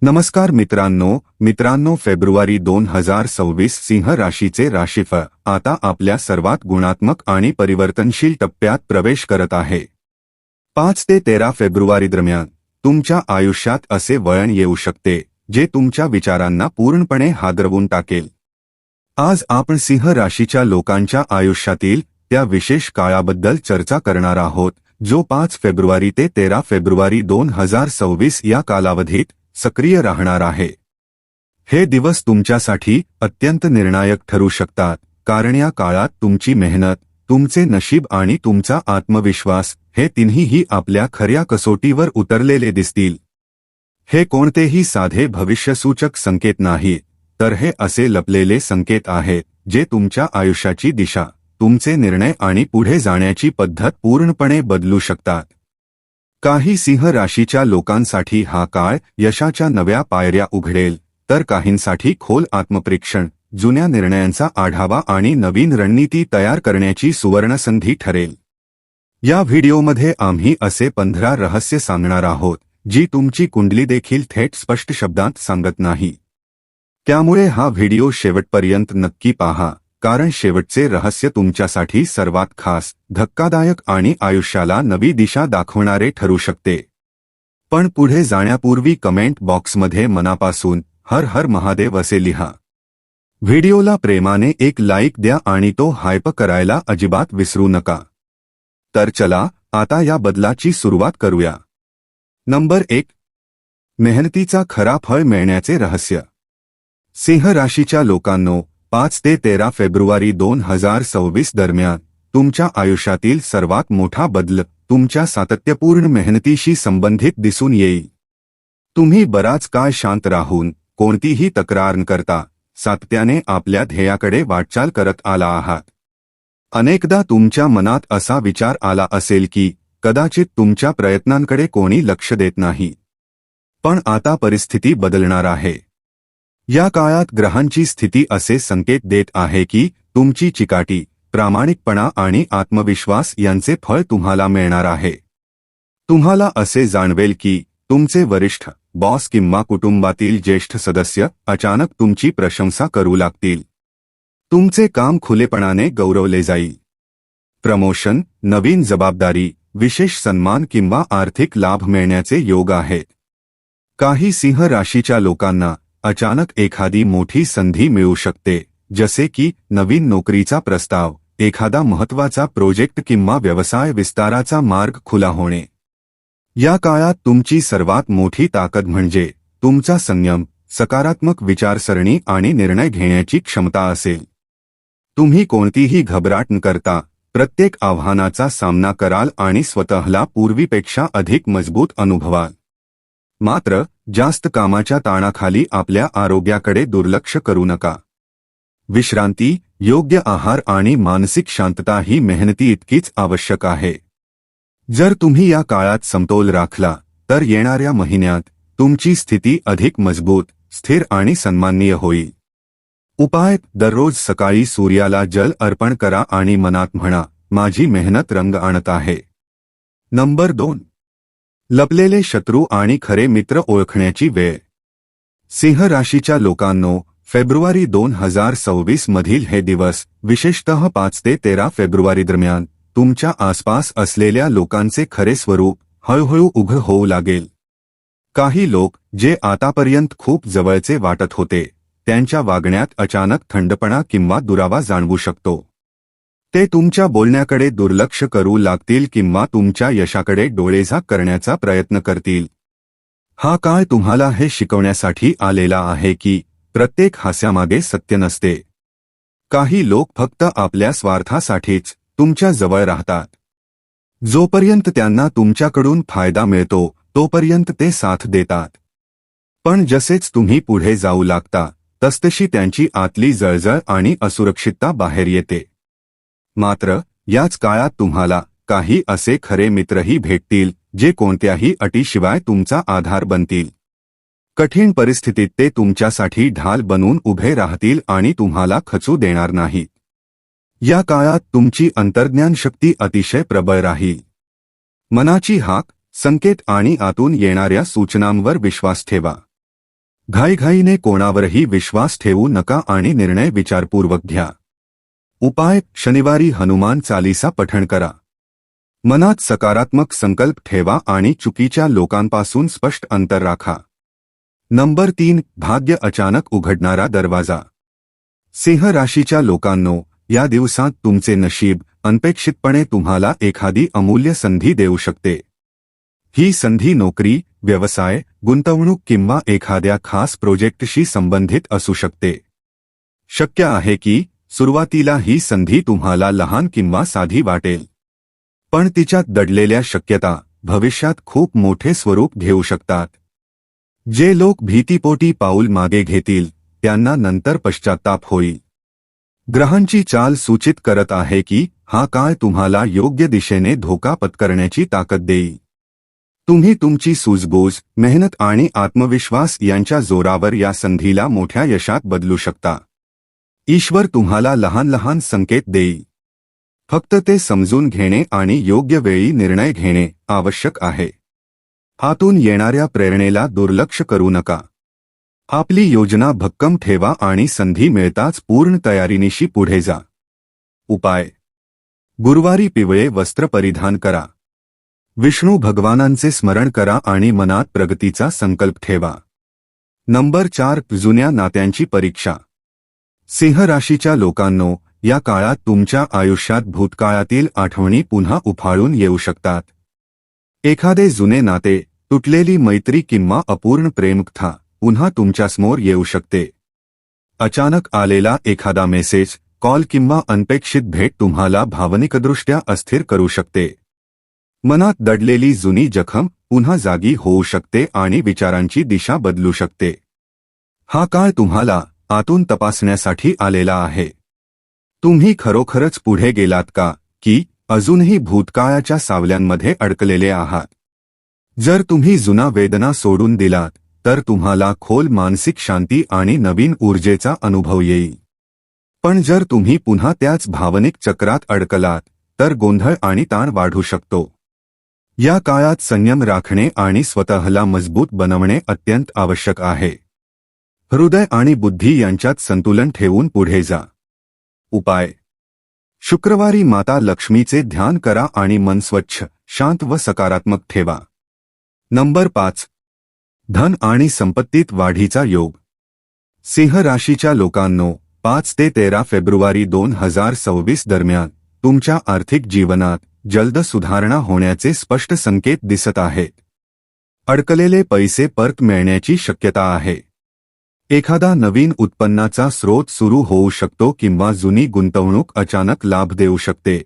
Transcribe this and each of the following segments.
नमस्कार मित्रांनो फेब्रुवारी 2026 सिंह राशीचे राशीफळ आता आपल्या सर्वात गुणात्मक आणि परिवर्तनशील टप्प्यात प्रवेश करत आहे। 5 ते 13 फेब्रुवारी दरम्यान तुमच्या आयुष्यात असे वळण येऊ शकते जे तुमच्या विचारांना पूर्णपणे हादरवून टाकेल। आज आपण सिंह राशीच्या लोकांच्या आयुष्यातील त्या विशेष काळाबद्दल चर्चा करणार आहोत जो 5 फेब्रुवारी ते 13 फेब्रुवारी 2026 या कालावधीत सक्रिय राहणार आहे। हे दिवस तुमच्यासाठी अत्यंत निर्णायक ठरू शकतात कारण या काळात तुमची मेहनत, तुमचे नशीब आणि तुमचा आत्मविश्वास हे तिन्हीही आपल्या खऱ्या कसोटीवर उतरलेले दिसतील। हे कोणतेही साधे भविष्यसूचक संकेत नाहीत, तर हे असे लपलेले संकेत आहेत जे तुमच्या आयुष्याची दिशा, तुमचे निर्णय आणि पुढे जाण्याची पद्धत पूर्णपणे बदलू शकतात। काही सिंह राशीच्या लोकांसाठी हा काळ यशाच्या नव्या पायऱ्या उघडेल, तर काहींसाठी खोल आत्मपरीक्षण, जुन्या निर्णयांचा आढावा आणि नवीन रणनीती तयार करण्याची सुवर्णसंधी ठरेल। या व्हिडिओमध्ये आम्ही असे 15 रहस्य सांगणार आहोत जी तुमची कुंडली देखील थेट स्पष्ट शब्दांत सांगत नाही। त्यामुळे हा व्हिडिओ शेवटपर्यंत नक्की पहा, कारण शेवटचे रहस्य तुमच्यासाठी सर्वात खास, धक्कादायक आणि आयुष्याला नवी दिशा दाखवणारे ठरू शकते। पण पुढे जाण्यापूर्वी कमेंट बॉक्समध्ये मनापासून हर हर महादेव असे लिहा। व्हिडिओला प्रेमाने एक लाईक द्या आणि तो हायप करायला अजिबात विसरू नका। तर चला आता या बदलाची सुरुवात करूया। नंबर 1, मेहनतीचा खरा फळ मिळण्याचे रहस्य। सिंह राशीच्या लोकांनो, 5 ते 13 फेब्रुवारी 2026 दरम्यान तुमच्या आयुष्यातील सर्वात मोठा बदल तुमच्या सातत्यपूर्ण मेहनतीशी संबंधित दिसून येईल। तुम्ही बराच काळ शांत राहून, कोणतीही तक्रार न करता सातत्याने आपल्या ध्येयाकडे वाटचाल करत आला आहात। अनेकदा तुमच्या मनात असा विचार आला असेल की कदाचित तुमच्या प्रयत्नांकडे कोणी लक्ष देत नाही। पण आता परिस्थिती बदलणार आहे। या काळात ग्रहांची स्थिती असे संकेत देत आहे की तुमची चिकाटी, प्रामाणिकपणा आणि आत्मविश्वास यांचे फळ तुम्हाला मिळणार आहे। तुम्हाला असे जाणवेल की तुमचे वरिष्ठ, बॉस किंवा कुटुंबातील ज्येष्ठ सदस्य अचानक तुमची प्रशंसा करू लागतील। तुमचे काम खुलेपणाने गौरवले जाईल। प्रमोशन, नवीन जबाबदारी, विशेष सन्मान किंवा आर्थिक लाभ मिळण्याचे योग आहेत। काही सिंह राशीच्या लोकांना अचानक एखादी मोठी संधी मिळू शकते, जसे की नवीन नोकरीचा प्रस्ताव, एखादा महत्त्वाचा प्रोजेक्ट किंवा व्यवसाय विस्ताराचा मार्ग खुला होणे। या काळात तुमची सर्वात मोठी ताकद म्हणजे तुमचा संयम, सकारात्मक विचारसरणी आणि निर्णय घेण्याची क्षमता असेल। तुम्ही कोणतीही घबराट न करता प्रत्येक आव्हानाचा सामना कराल आणि स्वतःला पूर्वीपेक्षा अधिक मजबूत अनुभवाल। मात्र जास्त कामाच्या ताणाखाली आपल्या आरोग्याकडे दुर्लक्ष करू नका। विश्रांती, योग्य आहार आणि मानसिक शांतता ही मेहनती इतकीच आवश्यक आहे। जर तुम्ही या काळात समतोल राखला तर येणाऱ्या महिन्यात तुमची स्थिती अधिक मजबूत, स्थिर आणि सन्माननीय होईल। उपाय: दररोज सकाळी सूर्याला जल अर्पण करा आणि मनात म्हणा, माझी मेहनत रंग आणत आहे। नंबर 2, लपलेले शत्रू आणि खरे मित्र ओळखण्याची वेळ। सिंह राशीच्या लोकांनो, फेब्रुवारी 2026 मधील हे दिवस, विशेषतः 5 ते 13 फेब्रुवारी दरम्यान तुमच्या आसपास असलेल्या लोकांचे खरे स्वरूप हळूहळू उघड होऊ लागेल। काही लोक जे आतापर्यंत खूप जवळचे वाटत होते, त्यांच्या वागण्यात अचानक थंडपणा किंवा दुरावा जाणवू शकतो। ते तुमच्या बोलण्याकडे दुर्लक्ष करू लागतील किंवा तुमच्या यशाकडे डोळेझाक करण्याचा प्रयत्न करतील। हा काळ तुम्हाला हे शिकवण्यासाठी आलेला आहे की प्रत्येक हास्यामागे सत्य नसते। काही लोक फक्त आपल्या स्वार्थासाठीच तुमच्या जवळ राहतात। जोपर्यंत त्यांना तुमच्याकडून फायदा मिळतो तोपर्यंत ते साथ देतात। पण जसेच तुम्ही पुढे जाऊ लागता तसतशी त्यांची आतली जळजळ आणि असुरक्षितता बाहेर येते। मात्र याच काळात तुम्हाला काही असे खरे मित्रही भेटतील जे कोणत्याही अटीशिवाय तुमचा आधार बनतील। कठीण परिस्थितीत ते तुमच्यासाठी ढाल बनून उभे राहतील आणि तुम्हाला खचू देणार नाहीत। या काळात तुमची अंतर्ज्ञान शक्ती अतिशय प्रबळ राहील। मनाची हाक, संकेत आणि आतून येणाऱ्या सूचनांवर विश्वास ठेवा। घाईघाईने कोणावरही विश्वास ठेवू नका आणि निर्णय विचारपूर्वक घ्या. उपाय: शनिवारी हनुमान चालीसा पठण करा. मनात सकारात्मक संकल्प ठेवा आणि चुकीच्या लोकांपासून स्पष्ट अंतर राखा. नंबर 3. भाग्य अचानक उघडणारा दरवाजा. सिंह राशीच्या लोकांनो, या दिवसात तुमचे नशीब अनपेक्षितपणे तुम्हाला एखादी अमूल्य संधी देऊ शकते. ही संधी नोकरी, व्यवसाय, गुंतवणूक किंवा एखाद्या खास प्रोजेक्टशी संबंधित असू शकते. शक्य आहे की सुरुवातीला ही संधी तुम्हाला लहान किंवा साधी वाटेल, पण तिच्यात दडलेल्या शक्यता भविष्यात खूप मोठे स्वरूप घेऊ शकतात. जे लोक भीतीपोटी पाऊल मागे घेतील त्यांना नंतर पश्चात्ताप होईल. ग्रहांची चाल सूचित करत आहे की हा काळ तुम्हाला योग्य दिशेने धोका पत्करण्याची ताकद देईल. तुम्ही तुमची सूझबूझ, मेहनत आणि आत्मविश्वास यांच्या जोरावर या संधीला मोठ्या यशात बदलू शकता. ईश्वर तुम्हाला लहान लहान संकेत देईल. फक्त ते समजून घेणे आणि योग्य वेळी निर्णय घेणे आवश्यक आहे. आतून येणाऱ्या प्रेरणेला दुर्लक्ष करू नका. आपली योजना भक्कम ठेवा आणि संधी मिळताच पूर्ण तयारीनिशी पुढे जा. उपाय: गुरुवारी पिवळे वस्त्र परिधान करा. विष्णू भगवानांचे स्मरण करा आणि मनात प्रगतीचा संकल्प ठेवा. नंबर 4. जुन्या नात्यांची परीक्षा. सिंह राशीच्या लोकांनो, या काळात तुमच्या आयुष्यात भूतकाळातील आठवणी पुन्हा उफाळून येऊ शकतात. एखादे जुने नाते, तुटलेली मैत्री किंवा अपूर्ण प्रेमकथा पुन्हा तुमच्यासमोर येऊ शकते. अचानक आलेला एखादा मेसेज, कॉल किंवा अनपेक्षित भेट तुम्हाला भावनिकदृष्ट्या अस्थिर करू शकते. मनात दडलेली जुनी जखम पुन्हा जागी होऊ शकते आणि विचारांची दिशा बदलू शकते. हा काळ तुम्हाला आतून तपासण्यासाठी आलेला आहे. तुम्ही खरोखरच पुढे गेलात का, की अजूनही भूतकाळाच्या सावल्यांमध्ये अडकलेले आहात? जर तुम्ही जुना वेदना सोडून दिलात तर तुम्हाला खोल मानसिक शांती आणि नवीन ऊर्जेचा अनुभव येईल. पण जर तुम्ही पुन्हा त्याच भावनिक चक्रात अडकलात तर गोंधळ आणि ताण वाढू शकतो. या काळात संयम राखणे आणि स्वतःला मजबूत बनवणे अत्यंत आवश्यक आहे. हृदय आणि बुद्धी यांच्यात संतुलन ठेवून पुढे जा. उपाय: शुक्रवारी माता लक्ष्मीचे ध्यान करा आणि मन स्वच्छ, शांत व सकारात्मक ठेवा. नंबर 5. धन आणि संपत्तीत वाढीचा योग. सिंह राशीच्या लोकांनो, 5 ते 13 फेब्रुवारी 2026 दरम्यान तुमच्या आर्थिक जीवनात जलद सुधारणा होण्याचे स्पष्ट संकेत दिसत आहेत. अडकलेले पैसे परत मिळण्याची शक्यता आहे. एखादा नवीन उत्पन्नाचा स्रोत सुरू होऊ शकतो किंवा जुनी गुंतवणूक अचानक लाभ देऊ शकते.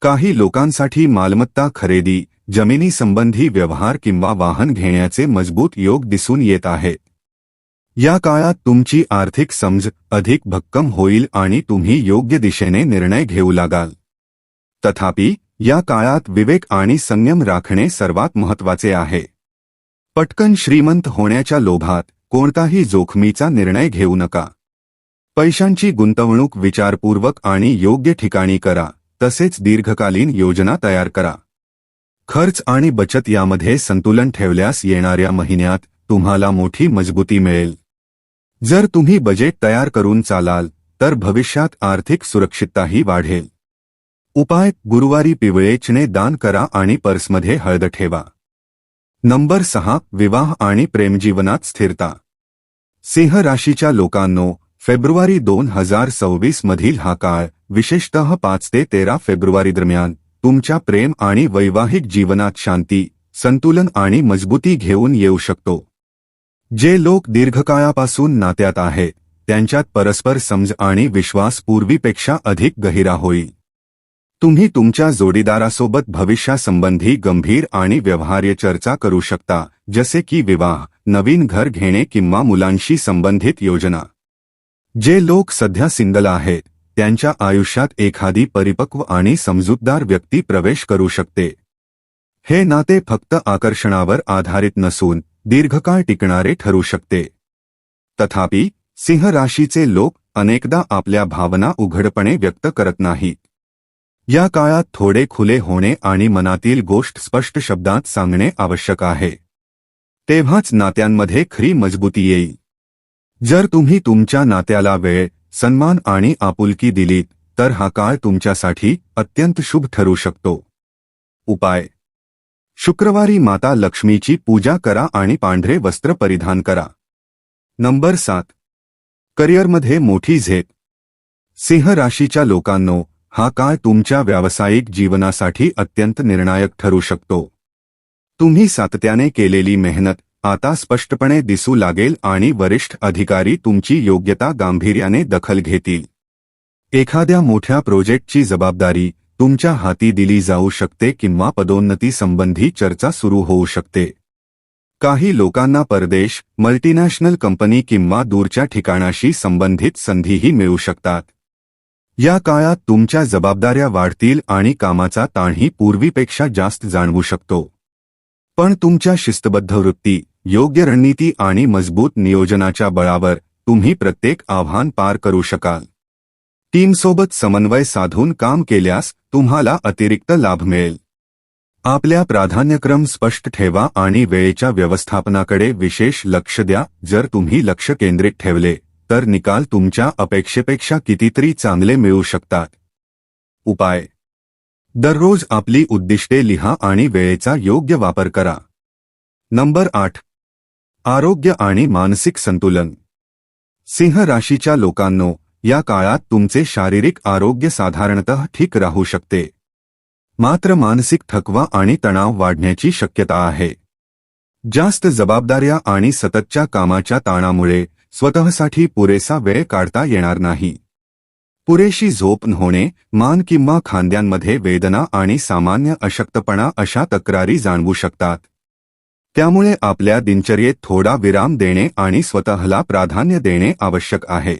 काही लोकांसाठी मालमत्ता खरेदी, जमिनी संबंधी व्यवहार किंवा वाहन घेण्याचे मजबूत योग दिसून येत आहेत. या काळात तुमची आर्थिक समज अधिक भक्कम होईल आणि तुम्ही योग्य दिशेने निर्णय घेऊ लागाल. तथापि, या काळात विवेक आणि संयम राखणे सर्वात महत्त्वाचे आहे. पटकन श्रीमंत होण्याच्या लोभात कोणताही जोखमीचा निर्णय घेऊ नका. पैशांची गुंतवणूक विचारपूर्वक आणि योग्य ठिकाणी करा, तसेच दीर्घकालीन योजना तयार करा. खर्च आणि बचत यामध्ये संतुलन ठेवल्यास येणाऱ्या महिन्यात तुम्हाला मोठी मजबूती मिळेल. जर तुम्ही बजेट तयार करून चालाल तर भविष्यात आर्थिक सुरक्षितताही वाढेल. उपाय: गुरुवारी पिवळे चणे दान करा आणि पर्समध्ये हळद ठेवा. नंबर 6. विवाह आणि प्रेमजीवनात स्थिरता. सिंह राशीच्या लोकांनो, फेब्रुवारी 2026 मधील हा काळ, विशेषतः 5 ते 13 फेब्रुवारी दरम्यान, तुमच्या प्रेम आणि वैवाहिक जीवनात शांती, संतुलन आणि मजबूती घेऊन येऊ शकतो. जे लोक दीर्घकाळापासून नात्यात आहेत त्यांच्यात परस्पर समज आणि विश्वास पूर्वीपेक्षा अधिक गहिरा होईल. तुम्ही तुमच्या जोडीदारासोबत भविष्यासंबंधी गंभीर आणि व्यवहार्य चर्चा करू शकता, जसे की विवाह, नवीन घर घेणे किंवा मुलांशी संबंधित योजना. जे लोक सध्या सिंगल आहेत त्यांच्या आयुष्यात एखादी परिपक्व आणि समजूतदार व्यक्ती प्रवेश करू शकते. हे नाते फक्त आकर्षणावर आधारित नसून दीर्घकाळ टिकणारे ठरू शकते. तथापि, सिंह राशीचे लोक अनेकदा आपल्या भावना उघडपणे व्यक्त करत नाहीत. या काळात थोडे खुले होणे आणि मनातील गोष्ट स्पष्ट शब्दात सांगणे आवश्यक आहे. तेव्हाच नात्यांमध्ये खरी मजबूती येईल. जर तुम्ही तुमच्या नात्याला वेळ, सन्मान आणि आपुलकी दिलीत तर हा काळ तुमच्यासाठी अत्यंत शुभ ठरू शकतो. उपाय: शुक्रवारी माता लक्ष्मीची पूजा करा आणि पांढरे वस्त्र परिधान करा. नंबर 7. करिअरमध्ये मोठी झेप. सिंह राशीच्या लोकांनो, हा काळ तुमच्या व्यावसायिक जीवनासाठी अत्यंत निर्णायक ठरू शकतो. तुम्ही सातत्याने केलेली मेहनत आता स्पष्टपणे दिसू लागेल आणि वरिष्ठ अधिकारी तुमची योग्यता गांभीर्याने दखल घेतील. एखाद्या मोठ्या प्रोजेक्टची जबाबदारी तुमच्या हाती दिली जाऊ शकते किंवा पदोन्नती संबंधी चर्चा सुरू होऊ शकते. काही लोकांना परदेश, मल्टीनॅशनल कंपनी किंवा दूरच्या ठिकाणाशी संबंधित संधीही मिळू शकतात. या काळात तुमच्या जबाबदाऱ्या वाढतील आणि कामाचा ताणही पूर्वीपेक्षा जास्त जाणवू शकतो. पण तुमच्या शिस्तबद्ध वृत्ती, योग्य रणनीती आणि मजबूत नियोजनाच्या बळावर तुम्ही प्रत्येक आव्हान पार करू शकाल. टीमसोबत समन्वय साधून काम केल्यास तुम्हाला अतिरिक्त लाभ मिळेल. आपल्या प्राधान्यक्रम स्पष्ट ठेवा आणि वेळेच्या व्यवस्थापनाकडे विशेष लक्ष द्या. जर तुम्ही लक्ष केंद्रित ठेवले तर निकाल तुमच्या अपेक्षेपेक्षा कितीतरी चांगले मिळू शकतात. उपाय: दररोज आपली उद्दिष्टे लिहा आणि वेळेचा योग्य वापर करा. नंबर 8. आरोग्य आणि मानसिक संतुलन. सिंह राशीच्या लोकांनो, या काळात तुमचे शारीरिक आरोग्य साधारणतः ठीक राहू शकते. मात्र मानसिक थकवा आणि तणाव वाढण्याची शक्यता आहे. जास्त जबाबदाऱ्या आणि सततच्या कामाच्या ताणामुळे स्वतःसाठी पुरेसा वेळ काढता येणार नाही. पुरेशी झोप न होणे, मान किंवा खांद्यांमध्ये वेदना आणि सामान्य अशक्तपणा अशा तक्रारी जाणवू शकतात. त्यामुळे आपल्या दिनचर्येत थोडा विराम देणे आणि स्वतःला प्राधान्य देणे आवश्यक आहे.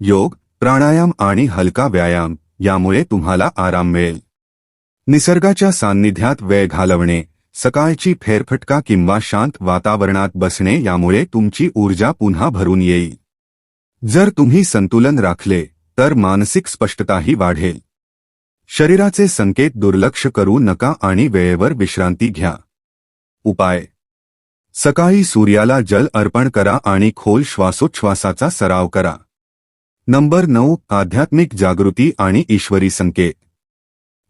योग, प्राणायाम आणि हलका व्यायाम यामुळे तुम्हाला आराम मिळेल. निसर्गाच्या सान्निध्यात वेळ घालवणे, सकाळची फेरफटका किंवा शांत वातावरणात बसणे यामुळे तुमची ऊर्जा पुन्हा भरून येईल. जर तुम्ही संतुलन राखले तर मानसिक स्पष्टताही वाढेल. शरीराचे संकेत दुर्लक्ष करू नका आणि वेळेवर विश्रांती घ्या. उपाय: सकाळी सूर्याला जल अर्पण करा आणि खोल श्वासोच्छवासाचा सराव करा. नंबर 9. आध्यात्मिक जागृती आणि ईश्वरी संकेत.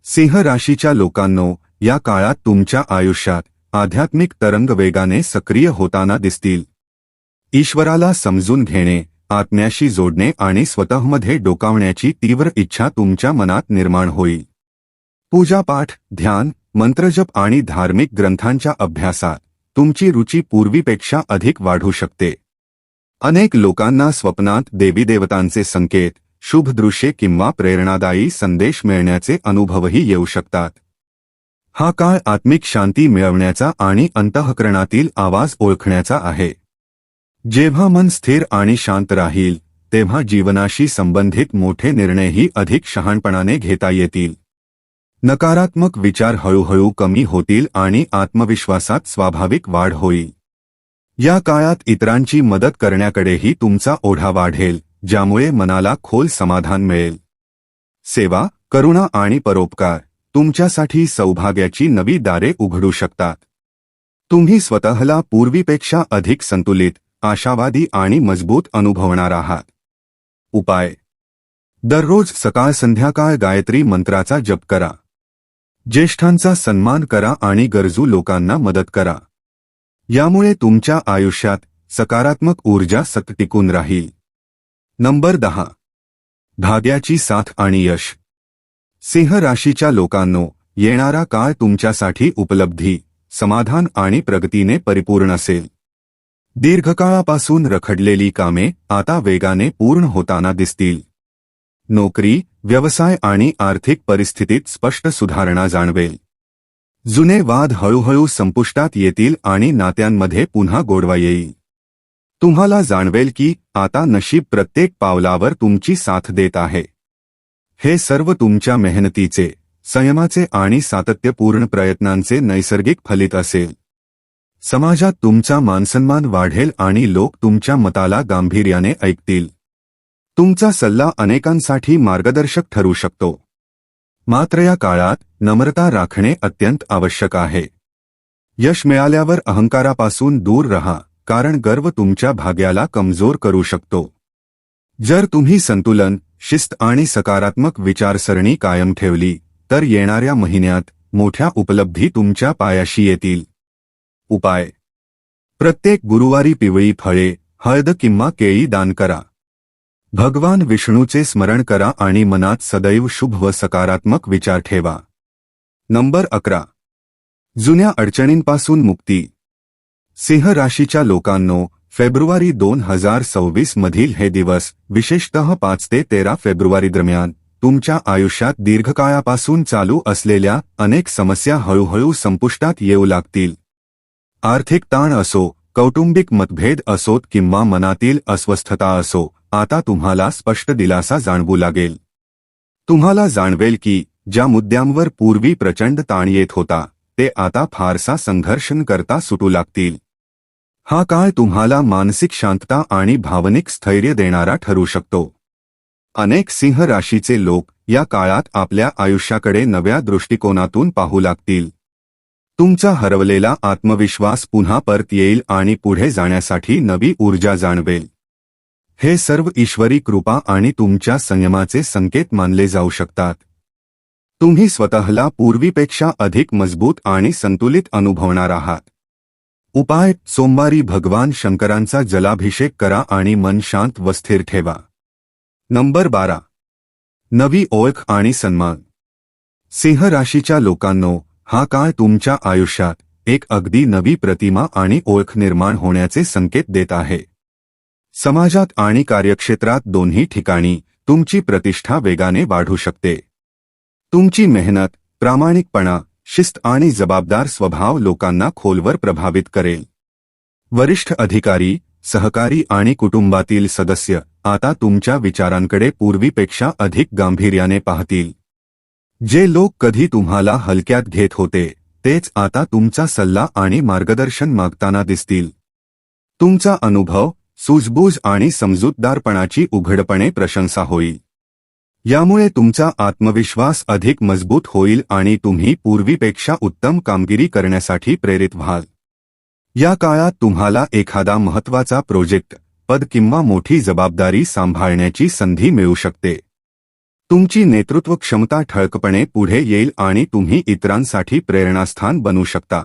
सिंह राशीच्या लोकांनो, या काळात तुमच्या आयुष्यात आध्यात्मिक तरंग वेगाने सक्रिय होताना दिसतील. ईश्वराला समजून घेणे, आत्म्याशी जोडणे आणि स्वतःमध्ये डोकावण्याची तीव्र इच्छा तुमच्या मनात निर्माण होईल. पूजापाठ, ध्यान, मंत्रजप आणि धार्मिक ग्रंथांच्या अभ्यासात तुमची रुची पूर्वीपेक्षा अधिक वाढू शकते. अनेक लोकांना स्वप्नात देवीदेवतांचे संकेत, शुभ दृश्ये किंवा प्रेरणादायी संदेश मिळण्याचे अनुभवही येऊ शकतात. हा काळ आत्मिक शांती मिळवण्याचा आणि अंतःकरणातील आवाज ओळखण्याचा आहे. जेव्हा मन स्थिर आणि शांत राहील तेव्हा जीवनाशी संबंधित मोठे निर्णयही अधिक शहाणपणाने घेता येतील. नकारात्मक विचार हळूहळू कमी होतील आणि आत्मविश्वासात स्वाभाविक वाढ होईल. या काळात इतरांची मदत करण्याकडेही तुमचा ओढा वाढेल, ज्यामुळे मनाला खोल समाधान मिळेल. सेवा, करुणा आणि परोपकार तुमच्यासाठी सौभाग्याची नवी दारे उघडू शकतात. तुम्ही स्वतःला पूर्वीपेक्षा अधिक संतुलित, आशावादी आणि मजबूत अनुभवणार आहात. उपाय: दररोज सकाळ संध्याकाळ गायत्री मंत्राचा जप करा. ज्येष्ठांचा सन्मान करा आणि गरजू लोकांना मदत करा. यामुळे तुमच्या आयुष्यात सकारात्मक ऊर्जा सतत टिकून राहील. नंबर 10. भाग्याची साथ आणि यश. सिंह राशीच्या लोकांनो, येणारा काळ तुमच्यासाठी उपलब्धी, समाधान आणि प्रगतीने परिपूर्ण असेल. दीर्घकाळापासून रखडलेली कामे आता वेगाने पूर्ण होताना दिसतील. नोकरी, व्यवसाय आणि आर्थिक परिस्थितीत स्पष्ट सुधारणा जाणवेल. जुने वाद हळूहळू संपुष्टात येतील आणि नात्यांमध्ये पुन्हा गोडवा येईल. तुम्हाला जाणवेल की आता नशीब प्रत्येक पावलावर तुमची साथ देत आहे. हे सर्व तुमच्या मेहनतीचे, संयमाचे आणि सातत्यपूर्ण प्रयत्नांचे नैसर्गिक फलित असेल. समाजात तुमचा मानसन्मान वाढेल आणि लोक तुमच्या मताला गांभीर्याने ऐकतील. तुमचा सल्ला अनेकांसाठी मार्गदर्शक ठरू शकतो. मात्र या काळात नम्रता राखणे अत्यंत आवश्यक आहे. यश मिळाल्यावर अहंकारापासून दूर रहा, कारण गर्व तुमच्या भाग्याला कमजोर करू शकतो. जर तुम्ही संतुलन, शिस्त आणि सकारात्मक विचारसरणी कायम ठेवली, तर येणाऱ्या महिन्यात मोठ्या उपलब्धी तुमच्या पायाशी येतील. उपाय: प्रत्येक गुरुवारी पिवळी फळे, हळद किंवा केळी दान करा. भगवान विष्णूचे स्मरण करा आणि मनात सदैव शुभ व सकारात्मक विचार ठेवा. नंबर 11. जुन्या अडचणींपासून मुक्ती. सिंह राशीच्या लोकांनो, फेब्रुवारी 2026 मधील हे दिवस, विशेषतः 5 ते 13 फेब्रुवारी दरम्यान, तुमच्या आयुष्यात दीर्घकाळापासून चालू असलेल्या अनेक समस्या हळूहळू संपुष्टात येऊ लागतील. आर्थिक ताण असो, कौटुंबिक मतभेद असोत किंवा मनातील अस्वस्थता असो, आता तुम्हाला स्पष्ट दिलासा जाणवू लागेल. तुम्हाला जाणवेल की ज्या मुद्द्यांवर पूर्वी प्रचंड ताण येत होता, ते आता फारसा संघर्ष न करता सुटू लागतील. हा काळ तुम्हाला मानसिक शांतता आणि भावनिक स्थैर्य देणारा ठरू शकतो. अनेक सिंह राशीचे लोक या काळात आपल्या आयुष्याकडे नव्या दृष्टिकोनातून पाहू लागतील. तुमचा हरवलेला आत्मविश्वास पुन्हा परत येईल आणि पुढे जाण्यासाठी नवी ऊर्जा जाणवेल. हे सर्व ईश्वरी कृपा आणि तुमच्या संयमाचे संकेत मानले जाऊ शकतात. तुम्ही स्वतःला पूर्वीपेक्षा अधिक मजबूत आणि संतुलित अनुभवणार आहात. उपाय: सोमवारी भगवान शंकरांचा जलाभिषेक करा आणि मन शांत व स्थिर ठेवा. नंबर 12. नवी ओळख आणि सन्मान. सिंह राशीच्या लोकांनो, हा काळ तुमच्या आयुष्यात एक अगदी नवी प्रतिमा आणि ओळख निर्माण होण्याचे संकेत देत आहे. समाजात आणि कार्यक्षेत्रात दोन्ही ठिकाणी तुमची प्रतिष्ठा वेगाने वाढू शकते. तुमची मेहनत, प्रामाणिकपणा, शिस्त आणि जबाबदार स्वभाव लोकांना खोलवर प्रभावित करेल. वरिष्ठ अधिकारी, सहकारी आणि कुटुंबातील सदस्य आता तुमच्या विचारांकडे पूर्वीपेक्षा अधिक गांभीर्याने पाहतील. जे लोक कधी तुम्हाला हलक्यात घेत होते, तेच आता तुमचा सल्ला आणि मार्गदर्शन मागताना दिसतील. तुमचा अनुभव, सूझबूझ आणि समजूतदारपणाची उघडपणे प्रशंसा होईल. यामुळे तुमचा आत्मविश्वास अधिक मजबूत होईल आणि तुम्ही पूर्वीपेक्षा उत्तम कामगिरी करण्यासाठी प्रेरित व्हाल. या काळात तुम्हाला एखादा महत्त्वाचा प्रोजेक्ट, पद किंवा मोठी जबाबदारी सांभाळण्याची संधी मिळू शकते. तुमची नेतृत्व क्षमता ठळकपणे पुढे येईल आणि तुम्ही इतरांसाठी प्रेरणास्थान बनू शकता.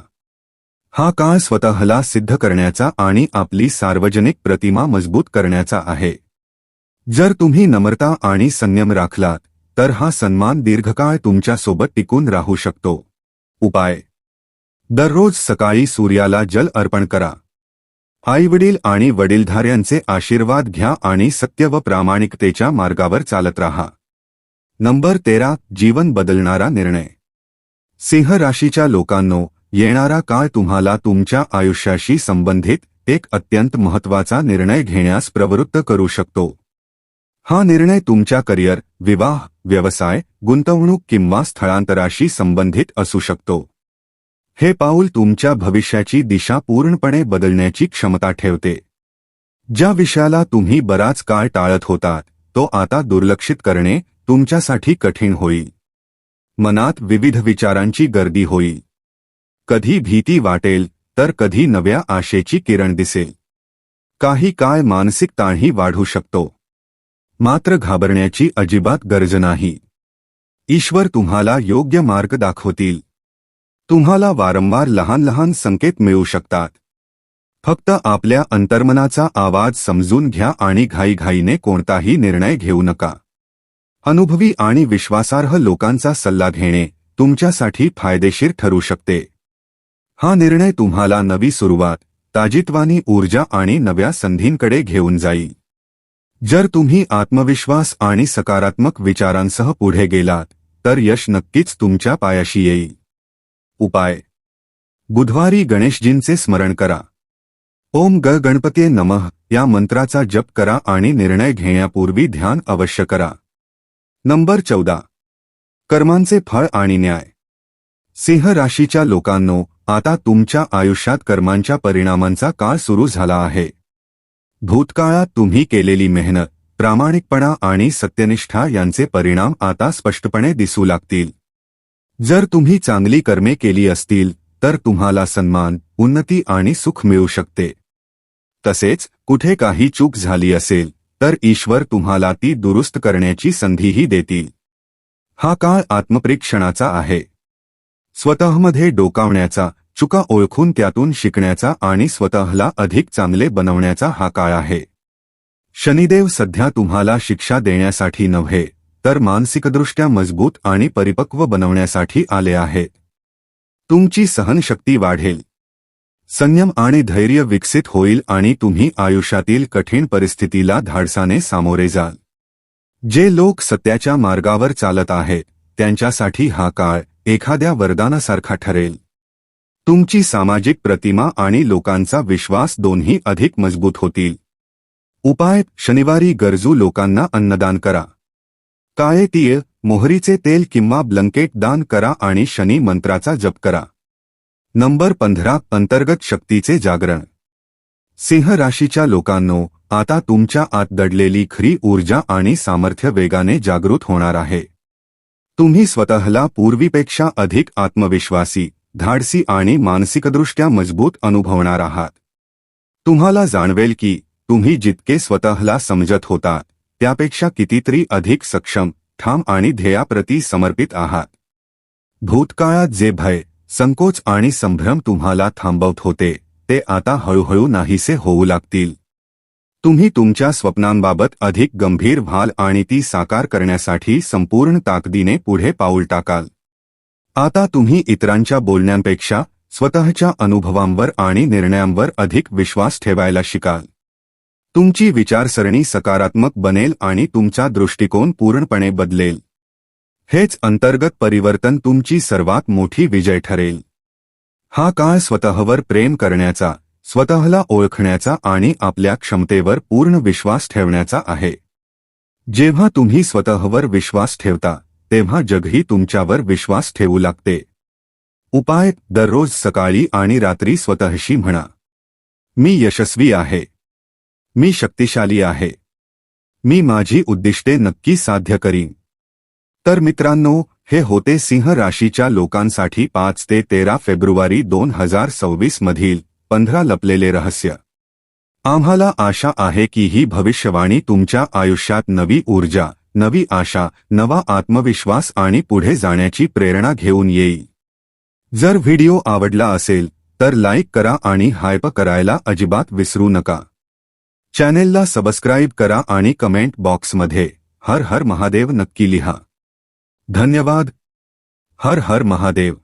हा काळ स्वतःला सिद्ध करण्याचा आणि आपली सार्वजनिक प्रतिमा मजबूत करण्याचा आहे. जर तुम्ही नम्रता आणि संयम राखलात, तर हा सन्मान दीर्घकाळ तुमच्यासोबत टिकून राहू शकतो. उपाय: दररोज सकाळी सूर्याला जल अर्पण करा. आईवडील आणि वडीलधाऱ्यांचे आशीर्वाद घ्या आणि सत्य व प्रामाणिकतेच्या मार्गावर चालत राहा. नंबर 13. जीवन बदलणारा निर्णय. सिंह राशीच्या लोकांनो, येणारा काळ तुम्हाला तुमच्या आयुष्याशी संबंधित एक अत्यंत महत्त्वाचा निर्णय घेण्यास प्रवृत्त करू शकतो. हा निर्णय तुमच्या करिअर, विवाह, व्यवसाय, गुंतवणूक किंवा स्थळांतराशी संबंधित असू शकतो. हे पाऊल तुमच्या भविष्याची दिशा पूर्णपणे बदलण्याची क्षमता ठेवते. ज्या विषयाला तुम्ही बराच काळ टाळत होतात, तो आता दुर्लक्षित करणे तुमच्यासाठी कठीण होईल. मनात विविध विचारांची गर्दी होईल. कधी भीती वाटेल, तर कधी नव्या आशेची किरण दिसेल. काही काळ मानसिक ताणही वाढू शकतो. मात्र घाबरण्याची अजिबात गरज नाही. ईश्वर तुम्हाला योग्य मार्ग दाखवतील. तुम्हाला वारंवार लहान लहान संकेत मिळू शकतात. फक्त आपल्या अंतर्मनाचा आवाज समजून घ्या आणि घाईघाईने कोणताही निर्णय घेऊ नका. अनुभवी आणि विश्वासार्ह लोकांचा सल्ला घेणे तुमच्यासाठी फायदेशीर ठरू शकते. हा निर्णय तुम्हाला नवी सुरुवात, ताजीतवानी ऊर्जा आणि नव्या संधींकडे घेऊन जाईल. जर तुम्ही आत्मविश्वास आणि सकारात्मक विचारांसह पुढे गेलात, तर यश नक्कीच तुमच्या पायाशी येईल. उपाय: बुधवारी गणेशजींचे स्मरण करा. ओम गणपतये नमः या मंत्राचा जप करा आणि निर्णय घेण्यापूर्वी ध्यान अवश्य करा. नंबर 14. कर्मांचे फळ आणि न्याय. सिंह राशीच्या लोकांनो, आता तुमच्या आयुष्यात कर्मांच्या परिणामांचा काळ सुरू झाला आहे. भूतकाळात तुम्ही केलेली मेहनत, प्रामाणिकपणा आणि सत्यनिष्ठा यांचे परिणाम आता स्पष्टपणे दिसू लागतील. जर तुम्ही चांगली कर्मे केली असतील, तर तुम्हाला सन्मान, उन्नती आणि सुख मिळू शकते. तसेच कुठे काही चूक झाली असेल तर ईश्वर तुम्हाला ती दुरुस्त करण्याची संधीही देतील. हा काळ आत्मपरीक्षणाचा आहे. स्वतःमध्ये डोकावण्याचा, चुका ओळखून त्यातून शिकण्याचा आणि स्वतःला अधिक चांगले बनवण्याचा हा काळ आहे. शनिदेव सध्या तुम्हाला शिक्षा देण्यासाठी नव्हे तर मानसिकदृष्ट्या मजबूत आणि परिपक्व बनवण्यासाठी आले आहेत. तुमची सहनशक्ती वाढेल, संयम आणि धैर्य विकसित होईल आणि तुम्ही आयुष्यातील कठीण परिस्थितीला धाडसाने सामोरे जाल. जे लोक सत्याच्या मार्गावर चालत आहेत त्यांच्यासाठी हा काळ एखाद्या वरदानासारखा ठरेल. तुमची सामाजिक प्रतिमा आणि लोकांचा विश्वास दोन्ही अधिक मजबूत होतील. उपाय: शनिवारी गरजू लोकांना अन्नदान करा. काळे तीळ, मोहरीचे तेल किंवा ब्लंकेट दान करा आणि शनी मंत्राचा जप करा. नंबर 15. अंतर्गत शक्तीचे जागरण. सिंह राशीच्या लोकांनो, आता तुमच्या आत दडलेली खरी ऊर्जा आणि सामर्थ्य वेगाने जागृत होणार आहे. तुम्ही स्वतःला पूर्वीपेक्षा अधिक आत्मविश्वासी, धाडसी आणि मानसिकदृष्ट्या मजबूत अनुभवणार आहात. तुम्हाला जाणवेल की तुम्ही जितके स्वतःला समजत होता त्यापेक्षा कितीतरी अधिक सक्षम, ठाम आणि ध्येयाप्रती समर्पित आहात. भूतकाळात जे भय, संकोच आणि संभ्रम तुम्हाला थांबवत होते ते आता हळूहळू नाहीसे होऊ लागतील. तुम्ही तुमच्या स्वप्नांबाबत अधिक गंभीर व्हाल आणि ती साकार करण्यासाठी संपूर्ण ताकदीने पुढे पाऊल टाकाल. आता तुम्ही इतरांच्या बोलण्यांपेक्षा स्वतःच्या अनुभवांवर आणि निर्णयांवर अधिक विश्वास ठेवायला शिकाल. तुमची विचारसरणी सकारात्मक बनेल आणि तुमचा दृष्टिकोन पूर्णपणे बदलेल. हेच अंतर्गत परिवर्तन तुमची सर्वात मोठी विजय ठरेल. हा काळ स्वतःवर प्रेम करण्याचा, स्वतःला ओळखण्याचा आणि आपल्या क्षमतेवर पूर्ण विश्वास ठेवण्याचा आहे. जेव्हा तुम्ही स्वतःवर विश्वास ठेवता तेव्हा जगही तुमच्यावर विश्वास ठेवू लागते. उपाय: दररोज सकाळी आणि रात्री स्वतःशी म्हणा, मी यशस्वी आहे, मी शक्तिशाली आहे, मी माझी उद्दिष्टे नक्की साध्य करीन. तर मित्रांनो, हे होते सिंह राशीच्या लोकांसाठी 5 ते 13 फेब्रुवारी 2026 मधील 15 लपलेले रहस्य. आम्हाला आशा आहे की ही भविष्यवाणी तुमच्या आयुष्यात नवी ऊर्जा, नवी आशा, नवा आत्मविश्वास आणि पुढे जाण्याची प्रेरणा घेऊन येईल. जर व्हिडिओ आवडला असेल तर लाईक करा आणि हायप करायला अजिबात विसरू नका. चॅनेलला सबस्क्राईब करा आणि कमेंट बॉक्समध्ये हर हर महादेव नक्की लिहा. धन्यवाद. हर हर महादेव.